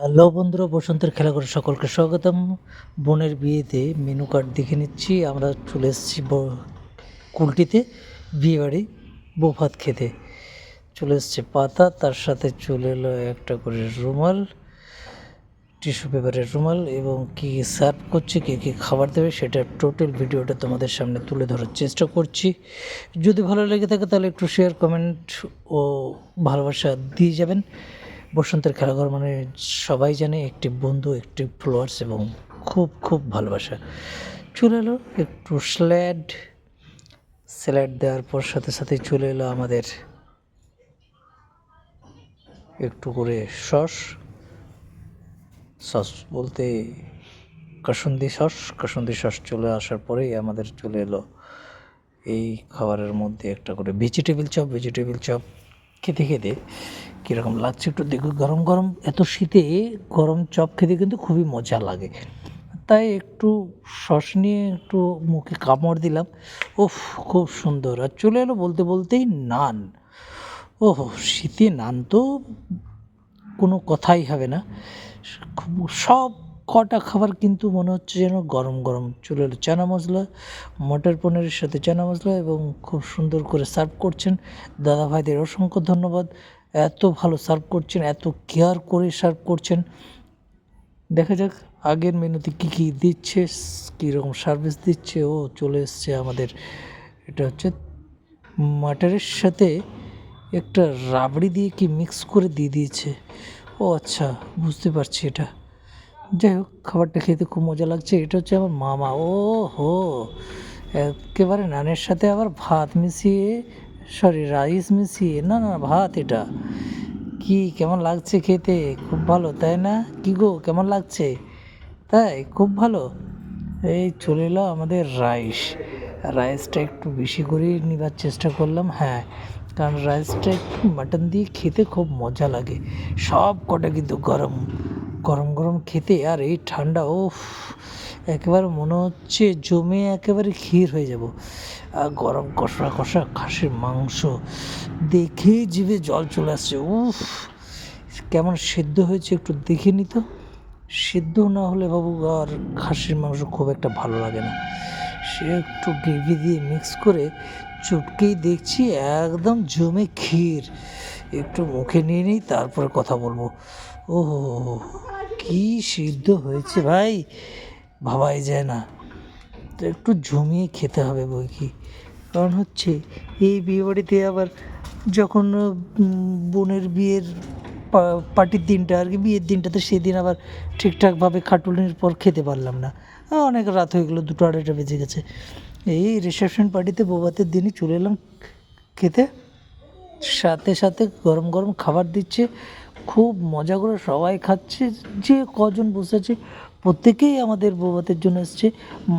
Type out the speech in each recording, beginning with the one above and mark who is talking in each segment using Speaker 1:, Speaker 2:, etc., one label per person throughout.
Speaker 1: Hello বন্ধুরা, বসন্তের খেলা করে সকলকে স্বাগতম। বোনের বিয়েতে মেনু কার্ড দেখে নিচ্ছি। আমরা চলে এসেছি কুলটিতে, বিয়েবাড়ি বউ ভাত খেতে। চলে এসছে পাতা, তার সাথে চলে এলো একটা করে রুমাল, টিস্যু পেপারের রুমাল, এবং কি সার্ভ করছে, কে কী খাবার দেবে সেটা টোটাল ভিডিওটা তোমাদের সামনে তুলে ধরার চেষ্টা করছি। যদি ভালো লেগে থাকে তাহলে একটু শেয়ার, কমেন্ট ও ভালোবাসা দিয়ে যাবেন। বসন্তের খেলাঘর মানে সবাই জানে একটি বন্ধু, একটি ফলোয়ার্স এবং খুব খুব ভালোবাসা। চলে এলো একটু স্যালাড দেওয়ার পর সাথে সাথে চলে এলো আমাদের একটু করে সস বলতে কাসুন্দি সস চলে আসার পরেই আমাদের চলে এলো এই খাবারের মধ্যে একটা করে ভেজিটেবিল চপ। খেতে খেতে কীরকম লাগছে একটু দেখো। গরম গরম, এত শীতে গরম চপ খেতে কিন্তু খুবই মজা লাগে, তাই একটু সস নিয়ে একটু মুখে কামড় দিলাম। ওফ, খুব সুন্দর। আর চলে এলো বলতে বলতেই নান। ওহো, শীতে নান তো কোনো কথাই হবে না। সব কটা খাবার কিন্তু মনে হচ্ছে যেন গরম গরম। চলে এলো চানা মশলা, মটর পনিরের সাথে চানা মশলা, এবং খুব সুন্দর করে সার্ভ করছেন। দাদা ভাইদের অসংখ্য ধন্যবাদ, এত ভালো সার্ভ করছেন, এত কেয়ার করে সার্ভ করছেন। দেখা যাক আগের মেনুতে কী কী দিচ্ছে, কীরকম সার্ভিস দিচ্ছে। ও চলে এসছে আমাদের, এটা হচ্ছে মাটারের সাথে একটা রাবড়ি দিয়ে কি মিক্স করে দিয়ে দিয়েছে। ও আচ্ছা, বুঝতে পারছি এটা। যাই হোক, খাবারটা খেতে খুব মজা লাগছে। এটা হচ্ছে আমার মামা। ও হো, একেবারে নানের সাথে আবার ভাত মিশিয়ে, রাইস মিশিয়ে, না না ভাত। এটা কি কেমন লাগছে খেতে? খুব ভালো, তাই না? কি গো, কেমন লাগছে? তাই খুব ভালো। এই চলে এলো আমাদের রাইসটা একটু বেশি করেই নেবার চেষ্টা করলাম। হ্যাঁ, কারণ রাইসটা একটু মাটন দিয়ে খেতে খুব মজা লাগে। সব কটা কিন্তু গরম গরম গরম খেতে, আর এই ঠান্ডা, ওফ, একেবারে মনে হচ্ছে জমে একেবারে ক্ষীর হয়ে যাব। আর গরম কষা কষা খাসির মাংস দেখেই জিভে জল চলে আসছে। উফ, কেমন সেদ্ধ হয়েছে একটু দেখে নি তো। সেদ্ধ না হলে বাবু আর খাসির মাংস খুব একটা ভালো লাগে না। সে একটু গ্রেভি দিয়ে মিক্স করে চুটকেই দেখছি একদম জমে ক্ষীর। একটু মুখে নিয়ে নিই, তারপরে কথা বলবো। ও কি সিদ্ধ হয়েছে ভাই, ভাবাই যায় না। তো একটু জমিয়ে খেতে হবে বই কি, কারণ হচ্ছে এই বিয়েবাড়িতে আবার যখন বোনের বিয়ের পার্টির দিনটা আর কি, বিয়ের দিনটাতে, সেদিন আবার ঠিকঠাকভাবে খাটুনির পর খেতে পারলাম না। অনেক রাত হয়ে গেলো, 2-2:30 বেজে গেছে। এই রিসেপশন পার্টিতে বৌভাতের দিনই চলে এলাম খেতে। সাথে সাথে গরম গরম খাবার দিচ্ছে, খুব মজা করে সবাই খাচ্ছে। যে কজন বসে আছে প্রত্যেকেই আমাদের বৌভাতের জন্য এসছে।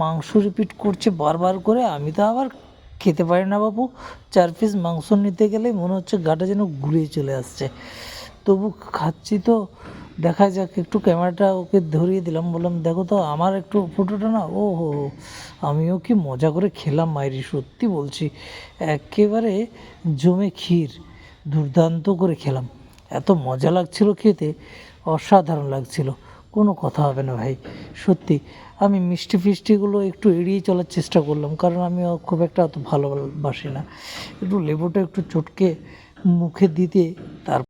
Speaker 1: মাংস রিপিট করছে বারবার করে। আমি তো আবার খেতে পারি না বাবু, 4 পিস মাংস নিতে গেলে মনে হচ্ছে গাটা যেন ঘুরিয়ে চলে আসছে। তবু খাচ্ছি তো, দেখা যাক। একটু ক্যামেরাটা ওকে ধরিয়ে দিলাম, বললাম দেখো তো আমার একটু ফটোটা না। ও হো, আমিও কি মজা করে খেলাম মাইরি, সত্যি বলছি। একেবারে জমে ক্ষীর, দুর্দান্ত করে খেলাম। এত মজা লাগছিল খেতে, অসাধারণ লাগছিল, কোনো কথা হবে না ভাই। সত্যি আমি মিষ্টি ফিষ্টিগুলো একটু এড়িয়ে চলার চেষ্টা করলাম, কারণ আমি খুব একটা অত ভালোবাসি না। একটু লেবুটা একটু চটকে মুখে দিতে, তার